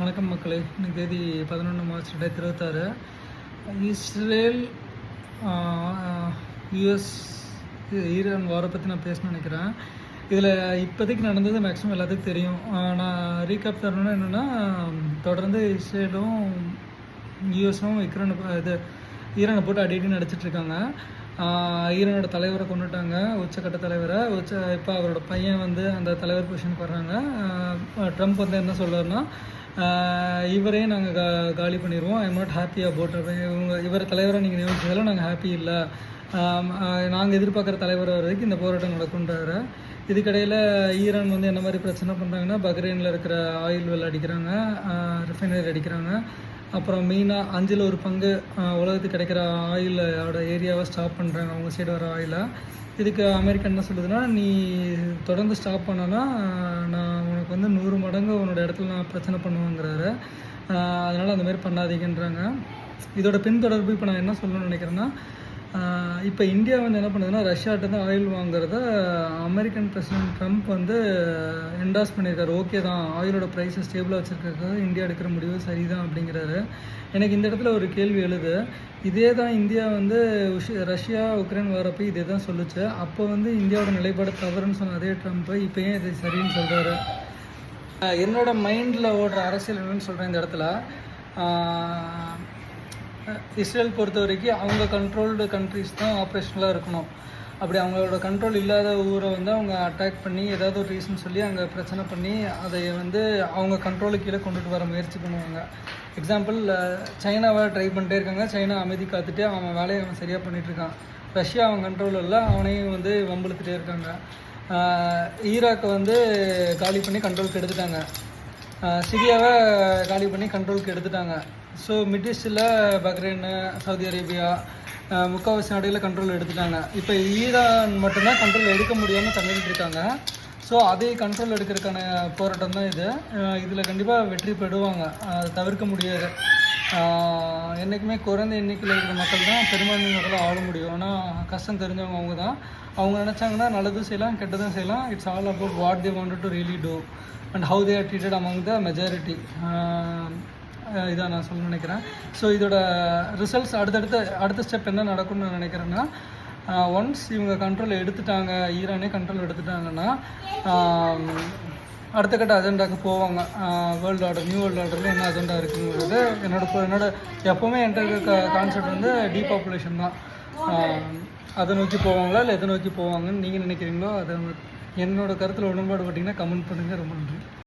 வணக்கம் மக்களே. இன்னைக்கு தேதி 11 மார்ச் 2026. இஸ்ரேல் யுஎஸ் ஈரான் வாரை பற்றி நான் பேசணும்னு நினைக்கிறேன். இதில் இப்போதைக்கு நடந்தது மேக்ஸிமம் எல்லாத்துக்கும் தெரியும். நான் ரீகேப் தரணும்னா என்னென்னா, தொடர்ந்து இஸ்ரேலும் யுஎஸும் ஈரானை போட்டு அடிக்கடி நடிச்சிட்ருக்காங்க. ஈரானோட தலைவரை கொண்டுட்டாங்க, உச்சக்கட்ட தலைவரை. இப்போ அவரோட பையன் அந்த தலைவர் பொசிஷனுக்கு வர்றாங்க. ட்ரம்ப் என்ன சொல்கிறாருன்னா, இவரே நாங்கள் காலி பண்ணிடுவோம், I am not happy about. இவர் தலைவரை நீங்கள் நியமிச்சதாலும் நாங்கள் ஹாப்பி இல்லை, நாங்கள் எதிர்பார்க்குற தலைவர் வரைக்கும் இந்த போராட்டம் நடக்குன்றாரு. இதுக்கிடையில் ஈரான் என்ன மாதிரி பிரச்சனை பண்ணுறாங்கன்னா, பஹ்ரைனில் இருக்கிற ஆயில் வெல் அடிக்கிறாங்க, ரிஃபைனரி அடிக்கிறாங்க. அப்புறம் மெயினாக 5ல் 1 பங்கு உலகத்துக்கு கிடைக்கிற ஆயிலோட ஏரியாவை ஸ்டாப் பண்ணுறாங்க, அவங்க சைடு வர ஆயிலை. இதுக்கு அமெரிக்கா என்ன சொல்லுதுன்னா, நீ தொடர்ந்து ஸ்டாப் பண்ணனா நான் உனக்கு 100 மடங்கு உன்னோட இடத்துல நான் பிரச்சனை பண்ணுவேங்கிறாரு. அதனால் அந்தமாரி பண்ணாதீங்கன்றாங்க. இதோட பின்தொடர்பு இப்போ நான் என்ன சொல்லணும்னு நினைக்கிறேன்னா, இப்போ இந்தியா என்ன பண்ணுதுன்னா, ரஷ்யாட்ட தான் ஆயில் வாங்குறத அமெரிக்கன் பிரசிடென்ட் ட்ரம்ப் என்டாஸ் பண்ணியிருக்காரு. ஓகே தான், ஆயிலோட ப்ரைஸை ஸ்டேபிளாக வச்சுருக்காரு, இந்தியா எடுக்கிற முடிவு சரிதான் அப்படிங்கிறாரு. எனக்கு இந்த இடத்துல ஒரு கேள்வி எழுது. இதே தான் இந்தியா ரஷ்யா உக்ரைன் வரப்போ இதே தான் சொல்லுச்சு. அப்போ இந்தியாவோட நிலைப்பாடு தவறுன்னு சொன்ன அதே ட்ரம்ப் இப்போ ஏன் இது சரின்னு சொல்கிறாரு? என்னோட மைண்டில் ஓடுற அரசியல் என்னன்னு சொல்கிறேன் இந்த இடத்துல. இஸ்ரேல் பொறுத்த வரைக்கும் அவங்க கண்ட்ரோல்டு கண்ட்ரிஸ் தான் ஆப்ரேஷனலாக இருக்கணும். அப்படி அவங்களோட கண்ட்ரோல் இல்லாத ஊரை அவங்க அட்டாக் பண்ணி ஏதாவது ஒரு ரீசன் சொல்லி அங்கே பிரச்சனை பண்ணி அதை அவங்க கண்ட்ரோலுக்கு கீழே கொண்டுட்டு வர முயற்சி பண்ணுவாங்க. எக்ஸாம்பிள், சைனாவை ட்ரை பண்ணிட்டே இருக்காங்க. சைனா அமைதி காத்துட்டு அவன் வேலையை சரியாக பண்ணிகிட்ருக்கான். ரஷ்யா அவன் கண்ட்ரோல் இல்லை, அவனையும் வம்புழுத்துட்டே இருக்காங்க. ஈராக்கை காலி பண்ணி கண்ட்ரோலுக்கு எடுத்துட்டாங்க. சிரியாவை காலி பண்ணி கண்ட்ரோலுக்கு எடுத்துட்டாங்க. ஸோ மிட் ஈஸ்டில் பஹ்ரைன், சவுதி அரேபியா, முக்கால்வாசி நாடுகளில் கண்ட்ரோல் எடுத்துட்டாங்க. இப்போ ஈரான் மட்டும்தான் கண்ட்ரோல் எடுக்க முடியாமல் தங்கிட்டு இருக்காங்க. ஸோ அதை கண்ட்ரோல் எடுக்கிறதுக்கான போராட்டம் தான் இது. இதில் கண்டிப்பாக வெற்றி பெறுவாங்க, அதை தவிர்க்க முடியாது. என்றைக்குமே குறைந்த எண்ணிக்கையில் இருக்கிற மக்கள் தான் பெரும்பான்மை மக்களை ஆள முடியும். ஆனால் கஷ்டம் தெரிஞ்சவங்க அவங்க தான். அவங்க நினச்சாங்கன்னா நல்லதும் செய்யலாம், கெட்டதும் செய்யலாம். It's all about what they wanted to really do and how they are treated among the majority. இதான் நான் சொல்ல நினைக்கிறேன். ஸோ இதோட ரிசல்ட்ஸ் அடுத்த ஸ்டெப் என்ன நடக்கும்னு நான் நினைக்கிறேன்னா, ஒன்ஸ் இவங்க கண்ட்ரோல் எடுத்துட்டாங்க, ஈரானே கண்ட்ரோல் எடுத்துட்டாங்கன்னா அடுத்த கட்ட அஜெண்டாவுக்கு போவாங்க. வேர்ல்டு ஆர்டர், நியூ வேர்ல்டு ஆர்டரில் என்ன அஜெண்டா இருக்குங்கிறது என்னோட எப்போவுமே என்கிட்ட கான்செப்ட் டீபாப்புலேஷன் தான். அதை நோக்கி போவாங்களா இல்லை எதை நோக்கி போவாங்கன்னு நீங்கள் நினைக்கிறீங்களோ அதை என்னோடய கருத்தில் உடன்பாடு பட்டிங்கன்னா கமெண்ட் பண்ணுங்கள். ரொம்ப நன்றி.